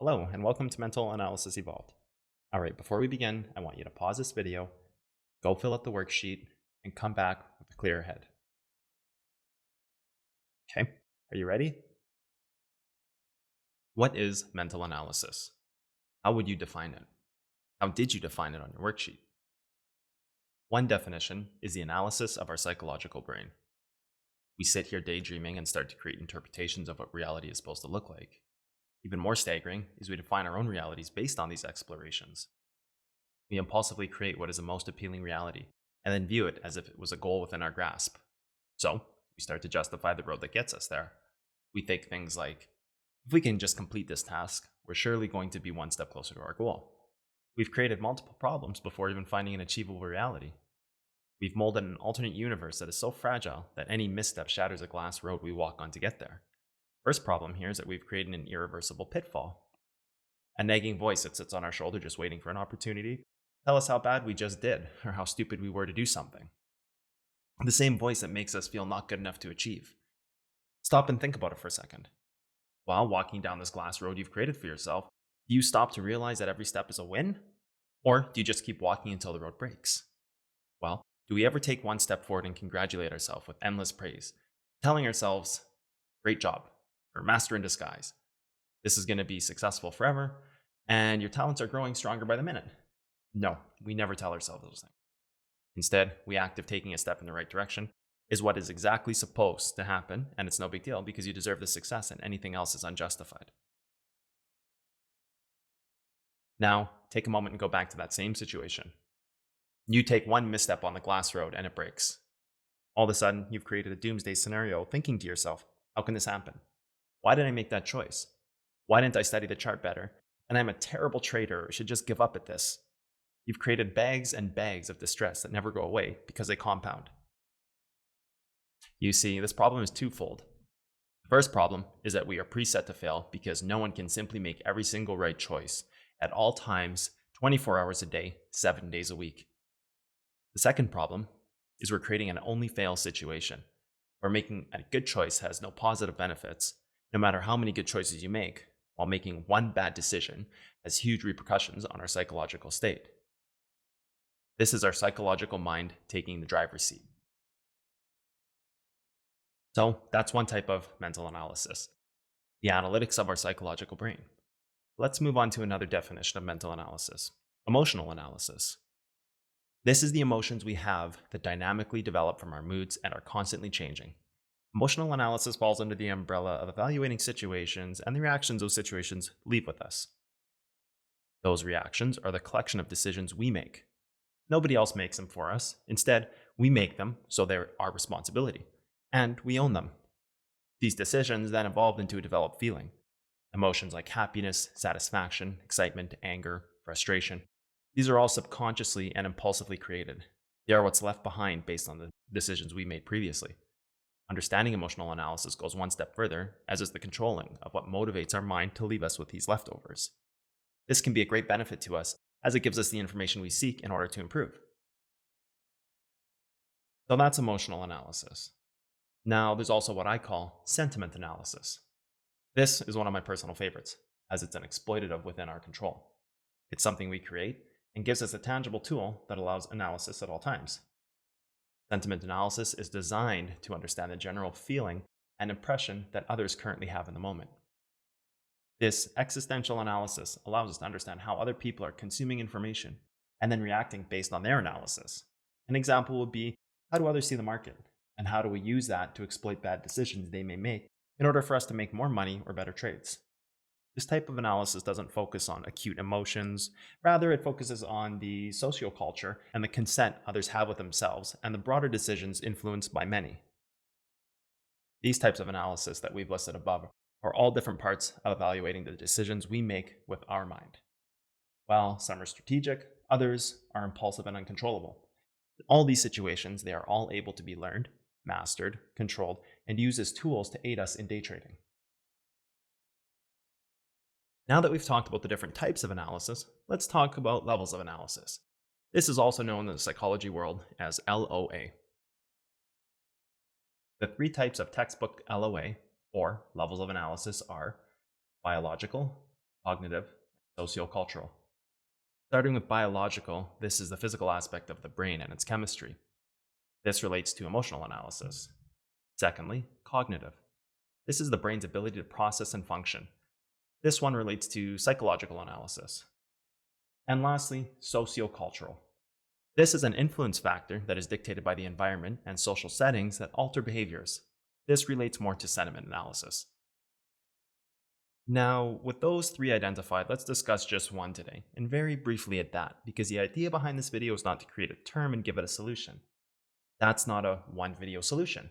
Hello, and welcome to Mental Analysis Evolved. All right, before we begin, I want you to pause this video, go fill out the worksheet, and come back with a clear head. Okay, are you ready? What is mental analysis? How would you define it? How did you define it on your worksheet? One definition is the analysis of our psychological brain. We sit here daydreaming and start to create interpretations of what reality is supposed to look like. Even more staggering is we define our own realities based on these explorations. We impulsively create what is the most appealing reality and then view it as if it was a goal within our grasp. So we start to justify the road that gets us there. We think things like, if we can just complete this task, we're surely going to be one step closer to our goal. We've created multiple problems before even finding an achievable reality. We've molded an alternate universe that is so fragile that any misstep shatters a glass road we walk on to get there. First problem here is that we've created an irreversible pitfall. A nagging voice that sits on our shoulder just waiting for an opportunity tell us how bad we just did or how stupid we were to do something. The same voice that makes us feel not good enough to achieve. Stop and think about it for a second. While walking down this glass road you've created for yourself, do you stop to realize that every step is a win? Or do you just keep walking until the road breaks? Well, do we ever take one step forward and congratulate ourselves with endless praise, telling ourselves, great job, or master in disguise? This is going to be successful forever, and your talents are growing stronger by the minute. No, we never tell ourselves those things. Instead, we act of taking a step in the right direction is what is exactly supposed to happen, and it's no big deal because you deserve the success and anything else is unjustified. Now, take a moment and go back to that same situation. You take one misstep on the glass road and it breaks. All of a sudden, you've created a doomsday scenario thinking to yourself, how can this happen? Why did I make that choice? Why didn't I study the chart better? And I'm a terrible trader or should just give up at this. You've created bags and bags of distress that never go away because they compound. You see, this problem is twofold. The first problem is that we are preset to fail because no one can simply make every single right choice at all times, 24 hours a day, 7 days a week. The second problem is we're creating an only fail situation where making a good choice has no positive benefits, no matter how many good choices you make, while making one bad decision has huge repercussions on our psychological state. This is our psychological mind taking the driver's seat. So that's one type of mental analysis, the analytics of our psychological brain. Let's move on to another definition of mental analysis, emotional analysis. This is the emotions we have that dynamically develop from our moods and are constantly changing. Emotional analysis falls under the umbrella of evaluating situations and the reactions those situations leave with us. Those reactions are the collection of decisions we make. Nobody else makes them for us. Instead, we make them, so they're our responsibility. And we own them. These decisions then evolve into a developed feeling. Emotions like happiness, satisfaction, excitement, anger, frustration. These are all subconsciously and impulsively created. They are what's left behind based on the decisions we made previously. Understanding emotional analysis goes one step further, as is the controlling of what motivates our mind to leave us with these leftovers. This can be a great benefit to us as it gives us the information we seek in order to improve. So that's emotional analysis. Now, there's also what I call sentiment analysis. This is one of my personal favorites, as it's an exploitative within our control. It's something we create and gives us a tangible tool that allows analysis at all times. Sentiment analysis is designed to understand the general feeling and impression that others currently have in the moment. This existential analysis allows us to understand how other people are consuming information and then reacting based on their analysis. An example would be, how do others see the market? And how do we use that to exploit bad decisions they may make in order for us to make more money or better trades? This type of analysis doesn't focus on acute emotions. Rather, it focuses on the socioculture and the consent others have with themselves and the broader decisions influenced by many. These types of analysis that we've listed above are all different parts of evaluating the decisions we make with our mind. While some are strategic, others are impulsive and uncontrollable. In all these situations, they are all able to be learned, mastered, controlled, and used as tools to aid us in day trading. Now that we've talked about the different types of analysis, let's talk about levels of analysis. This is also known in the psychology world as LOA. The three types of textbook LOA, or levels of analysis, are biological, cognitive, sociocultural. Starting with biological, this is the physical aspect of the brain and its chemistry. This relates to emotional analysis. Secondly, cognitive. This is the brain's ability to process and function. This one relates to psychological analysis. And lastly, sociocultural. This is an influence factor that is dictated by the environment and social settings that alter behaviors. This relates more to sentiment analysis. Now, with those three identified, let's discuss just one today, and very briefly at that, because the idea behind this video is not to create a term and give it a solution. That's not a one video solution.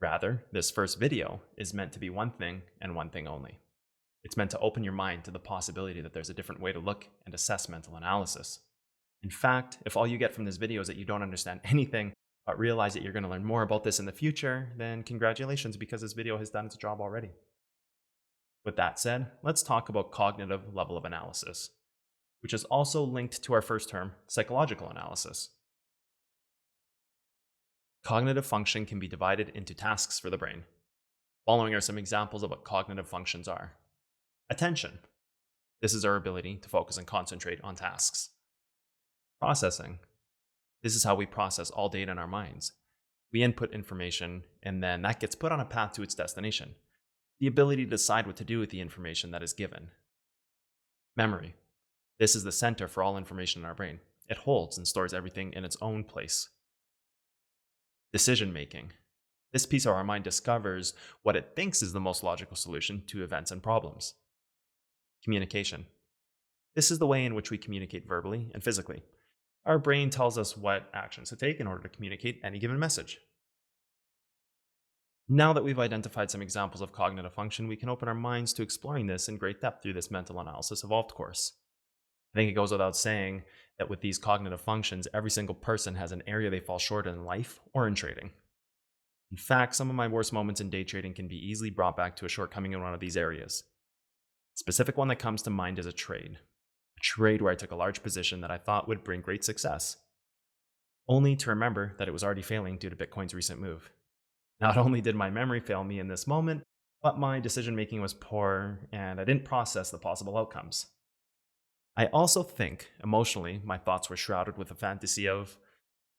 Rather, this first video is meant to be one thing and one thing only. It's meant to open your mind to the possibility that there's a different way to look and assess mental analysis. In fact, if all you get from this video is that you don't understand anything, but realize that you're going to learn more about this in the future, then congratulations, because this video has done its job already. With that said, let's talk about cognitive level of analysis, which is also linked to our first term, psychological analysis. Cognitive function can be divided into tasks for the brain. Following are some examples of what cognitive functions are. Attention. This is our ability to focus and concentrate on tasks. Processing. This is how we process all data in our minds. We input information, and then that gets put on a path to its destination. The ability to decide what to do with the information that is given. Memory. This is the center for all information in our brain. It holds and stores everything in its own place. Decision making. This piece of our mind discovers what it thinks is the most logical solution to events and problems. Communication. This is the way in which we communicate verbally and physically. Our brain tells us what actions to take in order to communicate any given message. Now that we've identified some examples of cognitive function, we can open our minds to exploring this in great depth through this mental analysis evolved course. I think it goes without saying that with these cognitive functions, every single person has an area they fall short in life or in trading. In fact, some of my worst moments in day trading can be easily brought back to a shortcoming in one of these areas. A specific one that comes to mind is a trade where I took a large position that I thought would bring great success, only to remember that it was already failing due to Bitcoin's recent move. Not only did my memory fail me in this moment, but my decision making was poor and I didn't process the possible outcomes. I also think, emotionally, my thoughts were shrouded with a fantasy of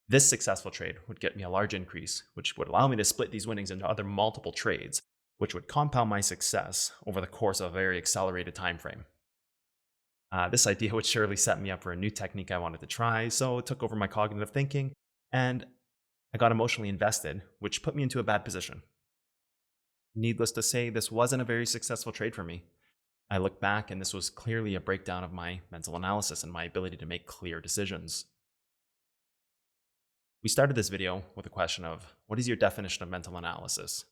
this successful trade would get me a large increase, which would allow me to split these winnings into other multiple trades, which would compound my success over the course of a very accelerated time frame. This idea would surely set me up for a new technique I wanted to try, so it took over my cognitive thinking, and I got emotionally invested, which put me into a bad position. Needless to say, this wasn't a very successful trade for me. I look back and this was clearly a breakdown of my mental analysis and my ability to make clear decisions. We started this video with a question of, what is your definition of mental analysis?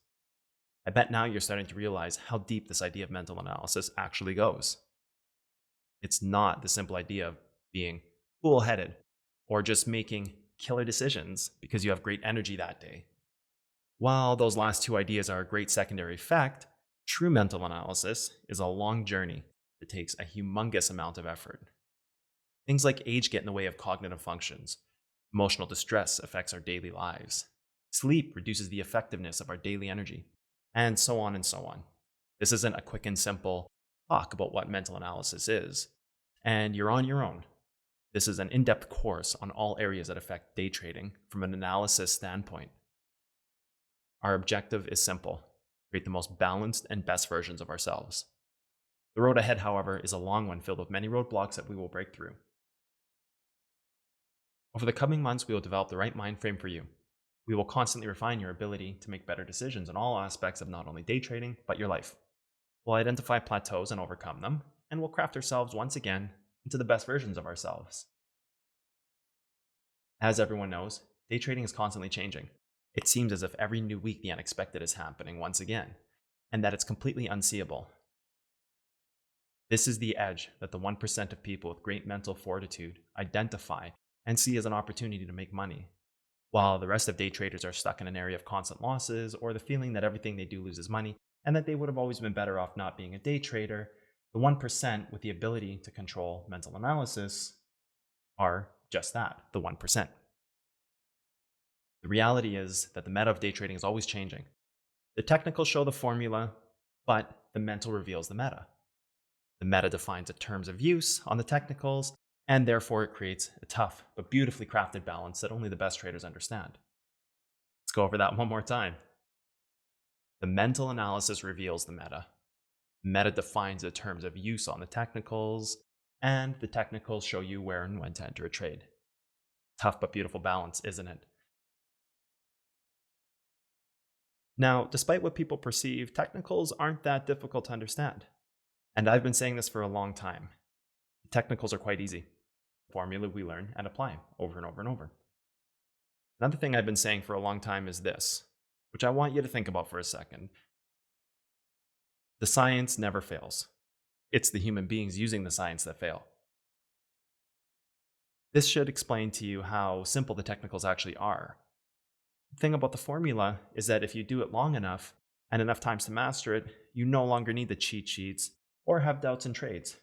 I bet now you're starting to realize how deep this idea of mental analysis actually goes. It's not the simple idea of being cool-headed or just making killer decisions because you have great energy that day. While those last two ideas are a great secondary effect, true mental analysis is a long journey that takes a humongous amount of effort. Things like age get in the way of cognitive functions. Emotional distress affects our daily lives. Sleep reduces the effectiveness of our daily energy, and so on and so on. This isn't a quick and simple talk about what mental analysis is, and you're on your own. This is an in-depth course on all areas that affect day trading from an analysis standpoint. Our objective is simple: create the most balanced and best versions of ourselves. The road ahead, however, is a long one filled with many roadblocks that we will break through. Over the coming months, we will develop the right mind frame for you. We will constantly refine your ability to make better decisions in all aspects of not only day trading, but your life. We'll identify plateaus and overcome them, and we'll craft ourselves once again into the best versions of ourselves. As everyone knows, day trading is constantly changing. It seems as if every new week the unexpected is happening once again, and that it's completely unseeable. This is the edge that the 1% of people with great mental fortitude identify and see as an opportunity to make money, while the rest of day traders are stuck in an area of constant losses or the feeling that everything they do loses money and that they would have always been better off not being a day trader. The 1% with the ability to control mental analysis are just that, the 1%. The reality is that the meta of day trading is always changing. The technical show the formula, but the mental reveals the meta. The meta defines the terms of use on the technicals, and therefore it creates a tough but beautifully crafted balance that only the best traders understand. Let's go over that one more time. The mental analysis reveals the meta. Meta defines the terms of use on the technicals, and the technicals show you where and when to enter a trade. Tough but beautiful balance, isn't it? Now, despite what people perceive, technicals aren't that difficult to understand. And I've been saying this for a long time. The technicals are quite easy. Formula we learn and apply over and over and over. Another thing I've been saying for a long time is this, which I want you to think about for a second. The science never fails. It's the human beings using the science that fail. This should explain to you how simple the technicals actually are. The thing about the formula is that if you do it long enough and enough times to master it, you no longer need the cheat sheets or have doubts in trades.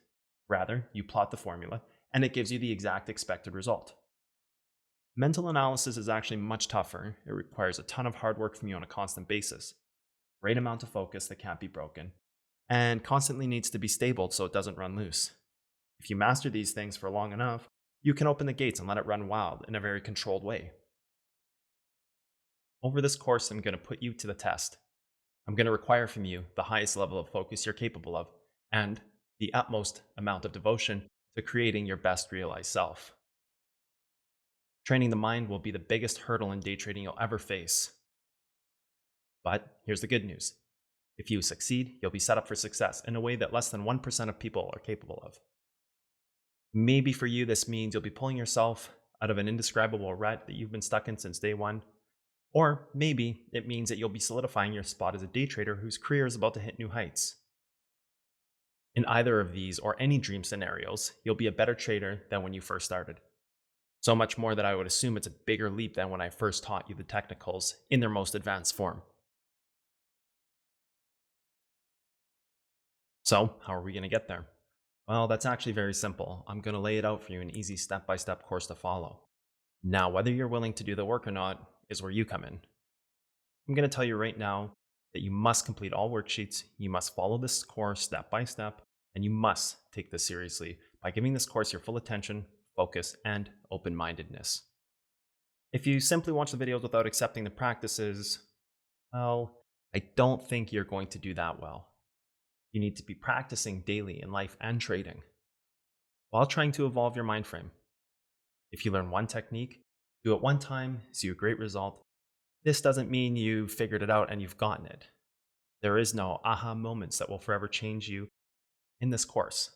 Rather, you plot the formula and it gives you the exact expected result. Mental analysis is actually much tougher. It requires a ton of hard work from you on a constant basis, great amount of focus that can't be broken, and constantly needs to be stable so it doesn't run loose. If you master these things for long enough, you can open the gates and let it run wild in a very controlled way. Over this course, I'm going to put you to the test. I'm going to require from you the highest level of focus you're capable of, and the utmost amount of devotion to creating your best realized self. Training the mind will be the biggest hurdle in day trading you'll ever face. But here's the good news. If you succeed, you'll be set up for success in a way that less than 1% of people are capable of. Maybe for you, this means you'll be pulling yourself out of an indescribable rut that you've been stuck in since day one. Or maybe it means that you'll be solidifying your spot as a day trader whose career is about to hit new heights. In either of these or any dream scenarios, you'll be a better trader than when you first started. So much more that I would assume it's a bigger leap than when I first taught you the technicals in their most advanced form. So, how are we going to get there? Well, that's actually very simple. I'm going to lay it out for you, an easy step-by-step course to follow. Now, whether you're willing to do the work or not is where you come in. I'm going to tell you right now that you must complete all worksheets, you must follow this course step by step, and you must take this seriously by giving this course your full attention, focus, and open-mindedness. If you simply watch the videos without accepting the practices, well, I don't think you're going to do that well. You need to be practicing daily in life and trading while trying to evolve your mind frame. If you learn one technique, do it one time, see a great result. This doesn't mean you've figured it out and you've gotten it. There is no aha moments that will forever change you in this course.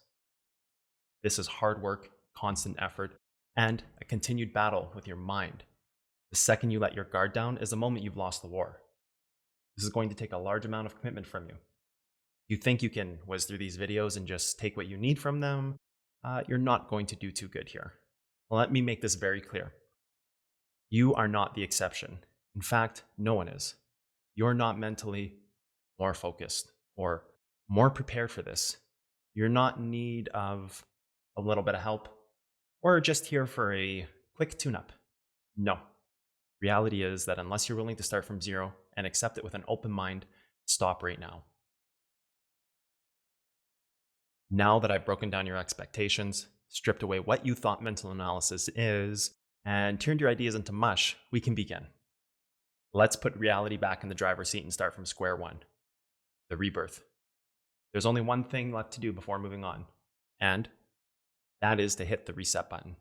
This is hard work, constant effort, and a continued battle with your mind. The second you let your guard down is the moment you've lost the war. This is going to take a large amount of commitment from you. You think you can whiz through these videos and just take what you need from them, you're not going to do too good here. Let me make this very clear. You are not the exception. In fact, no one is. You're not mentally more focused or more prepared for this. You're not in need of a little bit of help or just here for a quick tune-up. No. Reality is that unless you're willing to start from zero and accept it with an open mind, stop right now. Now that I've broken down your expectations, stripped away what you thought mental analysis is, and turned your ideas into mush, we can begin. Let's put reality back in the driver's seat and start from square one, the rebirth. There's only one thing left to do before moving on, and that is to hit the reset button.